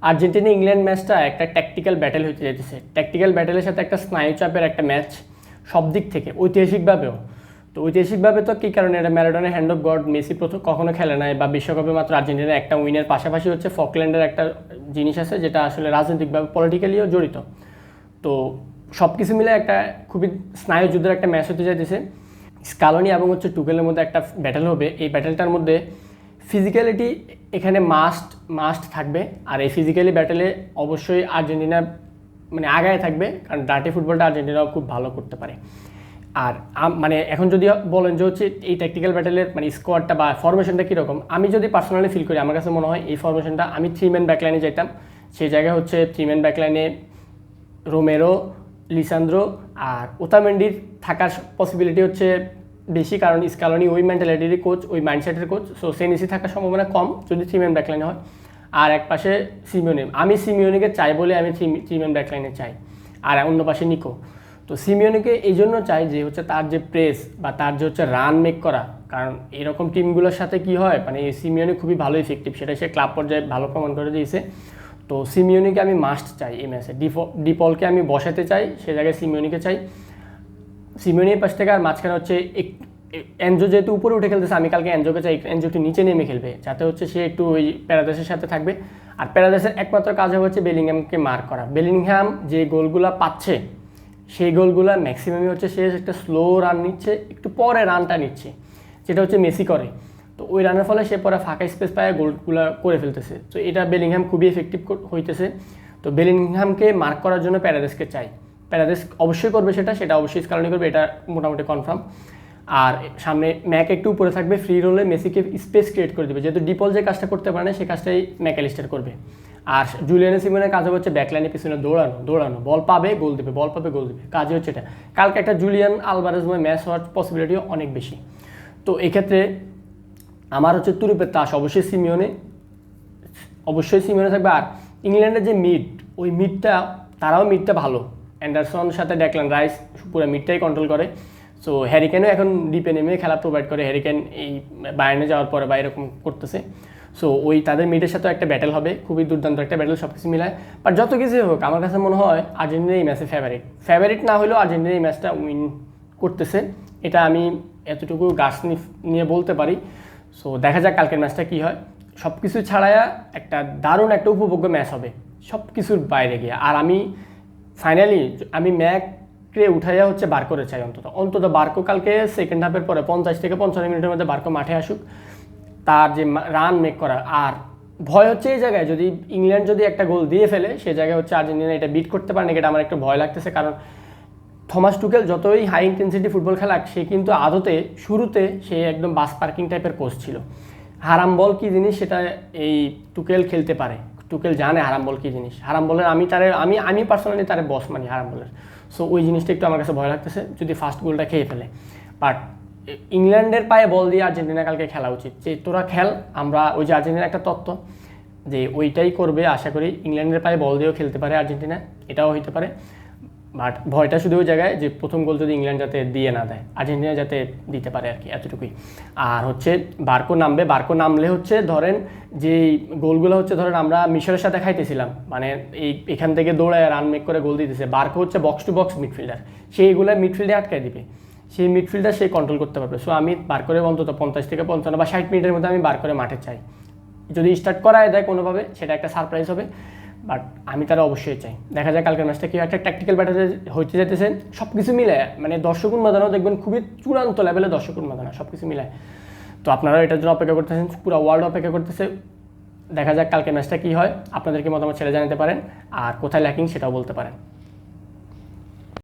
Argentina England ম্যাচটা একটা tactical battle হতে যেতেছে, ট্যাকটিক্যাল ব্যাটেলের সাথে একটা স্নায়ুচাপের একটা ম্যাচ সব দিক থেকে, ঐতিহাসিকভাবেও। তো ঐতিহাসিকভাবে তো কী কারণে, এটা ম্যারাডোনার হ্যান্ড অফ গড, মেসি প্রথম কখনো খেলে নাই, বা বিশ্বকাপে মাত্র আর্জেন্টিনা একটা উইনের, পাশাপাশি হচ্ছে ফকল্যান্ডের একটা জিনিস আছে যেটা আসলে রাজনৈতিকভাবে পলিটিক্যালিও জড়িত। তো সব কিছু মিলে একটা খুবই স্নায়ুযুদ্ধের একটা ম্যাচ হতে যাইতেছে। স্কালোনি এবং হচ্ছে টুকেলের মধ্যে একটা ব্যাটেল হবে। এই ব্যাটেলটার মধ্যে ফিজিক্যালিটি এখানে মাস্ট থাকবে, আর এই ফিজিক্যালি ব্যাটেলে অবশ্যই আর্জেন্টিনা মানে আগায় থাকবে, কারণ ডার্টি ফুটবলটা আর্জেন্টিনাও খুব ভালো করতে পারে। আর মানে এখন যদি বলেন যে হচ্ছে এই ট্যাকটিক্যাল ব্যাটেলের মানে স্কোয়াডটা বা ফরমেশনটা কীরকম, আমি যদি পার্সোনালি ফিল করি, আমার কাছে মনে হয় এই ফরমেশনটা আমি 3 ম্যান ব্যাকলাইনে যেতাম। সেই জায়গায় হচ্ছে 3 ম্যান ব্যাকলাইনে রোমেরো, লিসান্দ্রো আর ওতামেন্ডির থাকার পসিবিলিটি হচ্ছে বেশি, কারণ স্কালোনি ওই মেন্টালিটির কোচ, ওই মাইন্ডসেটের কোচ। সো সেনিসি থাকার সম্ভাবনা কম যদি 3 ম্যান ব্যাকলাইনে হয়। আর এক পাশে সিমিওনি, আমি সিমিওনিকে চাই বলে আমি 3 ম্যান ব্যাকলাইনে চাই, আর অন্য পাশে নিকো। তো সিমিওনিকে এই জন্য চাই যে হচ্ছে তার যে প্রেস বা তার যে হচ্ছে রান মেক করা, কারণ এরকম টিমগুলোর সাথে কি হয়, মানে এই সিমিওনি খুবই ভালো ইফেক্টিভ, সেটা সে ক্লাব পর্যায়ে ভালো প্রমাণ করে দিয়েছে। তো সিমিওনিকে আমি মাস্ট চাই এই ম্যাচে, ডিপলকে আমি বসাতে চাই, সে জায়গায় সিমিওনিকে চাই। সিমিওনির পাশ থেকে আর মাঝখানে হচ্ছে এনজো যেহেতু উপরে উঠে খেলতেছে, আমি কালকে এনজোকে চাই এনজো একটু নিচে নেমে খেলবে, যাতে হচ্ছে সে একটু ওই প্যারাদাসের সাথে থাকবে। আর প্যারাদাসের একমাত্র কাজ হচ্ছে বেলিংহামকে মার্ক করা। বেলিংহাম যে গোলগুলো পাচ্ছে সেই গোলগুলো ম্যাক্সিমামই হচ্ছে সে একটা স্লো রান নিচ্ছে, একটু পরে রানটা নিচ্ছে, যেটা হচ্ছে মেসি করে। তো ওই রানের ফলে সে পরে ফাঁকা স্পেস পায় গোলগুলো করে ফেলতেছে। তো এটা বেলিংহাম খুবই এফেক্টিভ হইতেছে। তো বেলিংহামকে মার্ক করার জন্য প্যারাদাসকে চাই, প্যারাদাস অবশ্যই করবে, সেটা অবশ্যই স্কালোনি করবে, এটা মোটামুটি কনফার্ম। আর সামনে ম্যাক একটু উপরে থাকবে, ফ্রি রোলে মেসিকে স্পেস ক্রিয়েট করে দেবে, যেহেতু ডিপল যে কাজটা করতে পারে না সেই কাজটাই ম্যাকঅ্যালিস্টার করবে। আর জুলিয়ানো সিমোনের কাজ হচ্ছে ব্যাকলাইনের পিছনে দৌড়ানো, বল পাবে গোল দেবে, কাজই হচ্ছে এটা। কালকে একটা জুলিয়ান আলভারেজময় ম্যাচ হওয়ার পসিবিলিটিও অনেক বেশি। তো এক্ষেত্রে আমার হচ্ছে তুরুপের তাস অবশ্যই সিমিওনে থাকবে। আর ইংল্যান্ডের যে মিড, ওই তারাও মিডটা ভালো, অ্যান্ডারসনের সাথে ডেকল্যান রাইস পুরো মিডটাই কন্ট্রোল করে। সো হ্যারিকেনও এখন ডিপে নেমে খেলা প্রোভাইড করে, হ্যারিকেন এই বায়ার্নে যাওয়ার পরে বা এরকম করতেছে। সো ওই তাদের মিডের সাথেও একটা ব্যাটেল হবে, খুবই দুর্দান্ত একটা ব্যাটেল, সব কিছু মিলায়। বাট যত কিছু হোক আমার কাছে মনে হয় আর্জেন্টিনা এই ম্যাচে ফেভারিট না হলেও আর্জেন্টিনা এই ম্যাচটা উইন করতেছে, এটা আমি এতটুকু গাছ নিয়ে বলতে পারি। সো দেখা যাক কালকের ম্যাচটা কী হয়। সব কিছু ছাড়াইয়া একটা দারুণ একটা উপভোগ্য ম্যাচ হবে সব কিছুর বাইরে গিয়ে। আর আমি ফাইনালি ম্যাককে উঠাইয়া হচ্ছে বার্কোরে চাই, অন্তত বার্কো কালকে সেকেন্ড হাফের পরে 50 থেকে 55 মিনিটের মধ্যে বার্কো মাঠে আসুক, তার যে রান মেক করা। আর ভয় হচ্ছে এই জায়গায় যদি ইংল্যান্ড যদি একটা গোল দিয়ে ফেলে, সে জায়গায় হচ্ছে আর্জেন্টিনা এটা বিট করতে পারে না, এটা আমার একটু ভয় লাগতেছে। কারণ থমাস টুকেল যতই হাই ইন্টেন্সিটি ফুটবল খেলাক, সে কিন্তু আদতে শুরুতে সে একদম বাস পার্কিং টাইপের কোচ ছিল। হারাম বল কী জিনিস সেটা এই টুকেল খেলতে পারে, টুকেল জানে হারাম বল কী জিনিস। হারাম বলের আমি পার্সোনালি তারে বস মানি হারাম বলের। সো ওই জিনিসটা একটু আমার কাছে ভয় লাগতেছে যদি ফার্স্ট গোলটা খেয়ে ফেলে। বাট ইংল্যান্ডের পায়ে বল দিয়ে আর্জেন্টিনা কালকে খেলা উচিত, যে তোরা খেল, আমরা ওই যে আর্জেন্টিনার একটা তত্ত্ব যে ওইটাই করবে, আশা করি ইংল্যান্ডের পায়ে বল দিয়েও খেলতে পারে আর্জেন্টিনা, এটাও হইতে পারে। বাট ভয়টা শুধু ওই জায়গায় যে প্রথম গোল যদি ইংল্যান্ড যাতে দিয়ে না দেয়, আর্জেন্টিনা যাতে দিতে পারে আর কি, এতটুকুই। আর হচ্ছে বার্কো নামলে হচ্ছে ধরেন যে গোলগুলো হচ্ছে ধরেন আমরা মিশরের সাথে খাইতেছিলাম, মানে এখান থেকে দৌড়ায় রান মেক করে গোল দিতেছে। বার্কো হচ্ছে বক্স টু বক্স মিডফিল্ডার, সেইগুলো মিডফিল্ডে আটকায় দিবে, সেই মিডফিল্ডার সে কন্ট্রোল করতে পারবে। সো আমি বার্কোরে অন্তত 50 থেকে 55 বা 60 মিনিটের মধ্যে আমি বার্কোরে মাঠে চাই। যদি স্টার্ট করায় দেয় কোনোভাবে, সেটা একটা সারপ্রাইজ হবে, বাট আমি তারা অবশ্যই চাই। দেখা যায় কালকের ম্যাচটা কি একটা ট্যাকটিক্যাল ব্যাটারে হইতে যেতেছে, সব কিছু মিলে মানে দর্শক উন্মাদনাও দেখবেন খুবই চূড়ান্ত লেভেলে দর্শক উন্মাদনা, সব কিছু মিলায়। তো আপনারা এটার জন্য অপেক্ষা করতেছেন, পুরো ওয়ার্ল্ড অপেক্ষা করতেছে। দেখা যাক কালকের ম্যাচটা কী হয়, আপনাদেরকে মতামত ছেড়ে জানাতে পারেন, আর কোথায় ল্যাকিং সেটাও বলতে পারেন।